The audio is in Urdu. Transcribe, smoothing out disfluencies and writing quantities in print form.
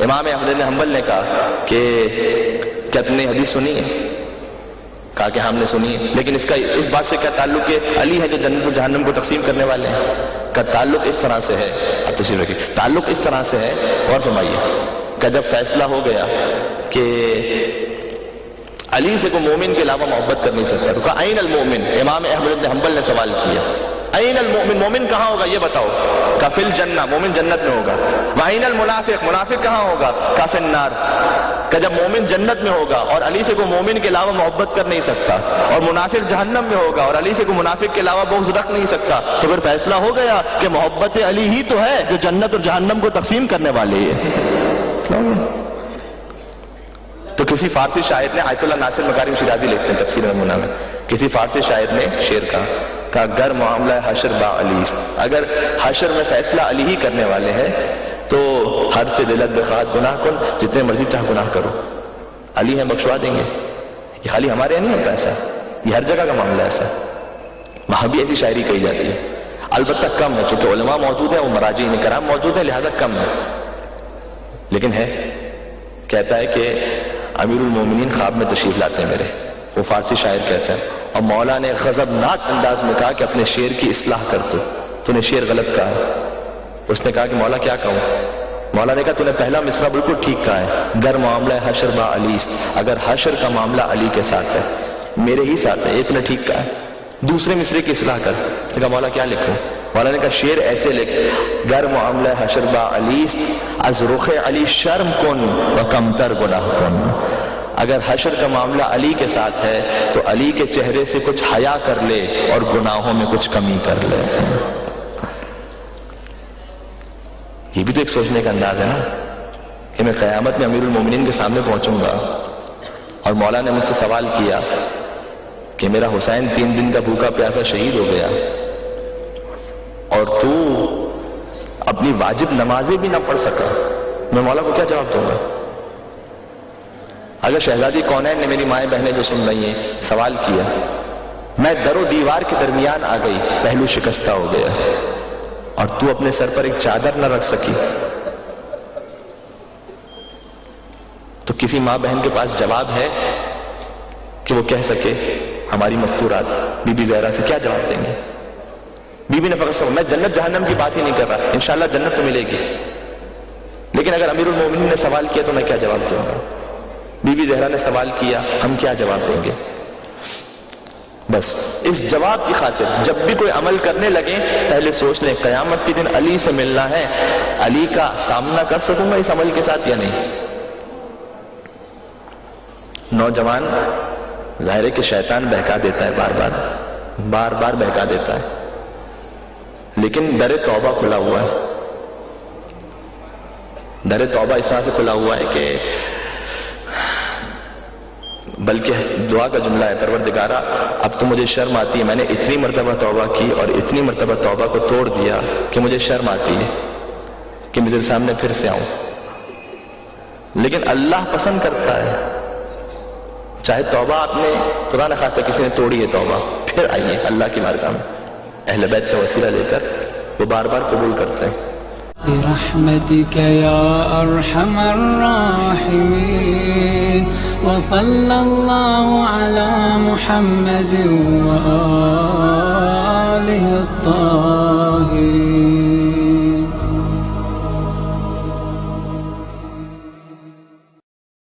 امام احمد بن حنبل نے کہا کہ کیا تم نے حدیث سنی ہے؟ کہا کہ ہم نے سنی ہے، لیکن اس بات سے کیا تعلق ہے؟ علی ہے جو جنت و جہنم کو تقسیم کرنے والے ہیں، کا تعلق اس طرح سے ہے، اب تشریف رکھیے، تعلق اس طرح سے ہے، اور فرمائیے کہ جب فیصلہ ہو گیا کہ علی سے کوئی مومن کے علاوہ محبت کر نہیں سکتا تو کہا این المومن، امام احمد بن حنبل نے سوال کیا این المومن، مومن کہاں ہوگا یہ بتاؤ؟ کہا فی الجنہ، مومن جنت میں ہوگا۔ وَأَيْنَ الْمُنَافِقُ، منافق کہاں ہوگا؟ کہا فی النار، کہ جب مومن جنت میں ہوگا اور علی سے کوئی مومن کے علاوہ محبت کر نہیں سکتا، اور منافق جہنم میں ہوگا اور علی سے کوئی منافق کے علاوہ بغض رکھ نہیں سکتا، تو پھر فیصلہ ہو گیا کہ محبت علی ہی تو ہے جو جنت اور جہنم کو تقسیم کرنے والی ہے۔ تو کسی فارسی شاعر نے، آیت اللہ ناصر مکارم شیرازی لکھتے ہیں تفسیر نمونہ میں، کسی فارسی شاعر نے شعر کہا گر معاملہ حشر با علی، اگر حشر میں فیصلہ علی ہی کرنے والے ہیں تو ہر سے دلت بخواہد گناہ کن، جتنے مرضی چاہ گناہ کرو، علی ہیں بخشوا دیں گے۔ یہ خالی ہمارے یہاں نہیں ہوتا ایسا، یہ ہر جگہ کا معاملہ ایسا ہے، وہاں بھی ایسی شاعری کہی جاتی ہے، البتہ کم ہے، چونکہ علماء موجود ہیں، وہ مراجعین کرام موجود ہیں، لہذا کم ہے، لیکن ہے۔ کہتا ہے کہ امیر المومنین خواب میں تشریف لاتے ہیں میرے، وہ فارسی شاعر کہتا ہے، اور مولا نے غضبناک انداز میں کہا کہ اپنے شعر کی اصلاح کر تو نے شعر غلط کہا ہے۔ اس نے کہا کہ مولا کیا کہوں؟ مولا نے کہا تو نے پہلا مصرع بالکل ٹھیک کہا ہے، گر معاملہ حشر با علی، اگر حشر کا معاملہ علی کے ساتھ ہے، میرے ہی ساتھ ہے، یہ تو نے ٹھیک کہا ہے، دوسرے مصرے کی اصلاح کر۔ نے کہا مولا کیا لکھوں؟ مولا نے کہا شعر ایسے لکھ، گر معاملہ حشر با علی از رخ علی شرم کن و کمتر گناہ کن، اگر حشر کا معاملہ علی کے ساتھ ہے تو علی کے چہرے سے کچھ حیا کر لے اور گناہوں میں کچھ کمی کر لے۔ یہ بھی تو ایک سوچنے کا انداز ہے نا، کہ میں قیامت میں امیر المومنین کے سامنے پہنچوں گا اور مولا نے مجھ سے سوال کیا کہ میرا حسین 3 دن کا بھوکا پیاسا شہید ہو گیا اور تو اپنی واجب نمازیں بھی نہ پڑھ سکا، میں مولا کو کیا جواب دوں گا؟ اگر شہزادی کونین نے، میری مائیں بہنیں جو سن رہی ہیں، سوال کیا، میں در و دیوار کے درمیان آ گئی، پہلو شکستہ ہو گیا اور تو اپنے سر پر ایک چادر نہ رکھ سکی، تو کسی ماں بہن کے پاس جواب ہے کہ وہ کہہ سکے ہماری مستورات؟ بی بی زہرا سے کیا جواب دیں گے؟ بی بی نے فقط سمجھا، میں جنت جہنم کی بات ہی نہیں کر رہا، انشاءاللہ جنت تو ملے گی، لیکن اگر امیر المومنین نے سوال کیا تو میں کیا جواب دوں گا؟ بی بی زہرا نے سوال کیا، ہم کیا جواب دیں گے؟ بس اس جواب کی خاطر جب بھی کوئی عمل کرنے لگے پہلے سوچ لیں قیامت کے دن علی سے ملنا ہے، علی کا سامنا کر سکوں گا اس عمل کے ساتھ یا نہیں؟ نوجوان ظاہر ہے کہ شیطان بہکا دیتا ہے، بار بار بہکا دیتا ہے، لیکن در توبہ کھلا ہوا ہے، در توبہ اس طرح سے کھلا ہوا ہے کہ بلکہ دعا کا جملہ ہے، پروردگارا اب تو مجھے شرم آتی ہے، میں نے اتنی مرتبہ توبہ کی اور اتنی مرتبہ توبہ کو توڑ دیا کہ مجھے شرم آتی ہے کہ میں تیرے سامنے پھر سے آؤں، لیکن اللہ پسند کرتا ہے، چاہے توبہ آپ نے خدا نہ خواستہ کسی نے توڑی ہے توبہ، پھر آئیے اللہ کی بارگاہ میں، اہل بیت کا وسیلہ لے کر وہ بار بار قبول کرتے ہیں۔ برحمتك يا أرحم الراحمين وصلى الله على محمد وآله الطاهرين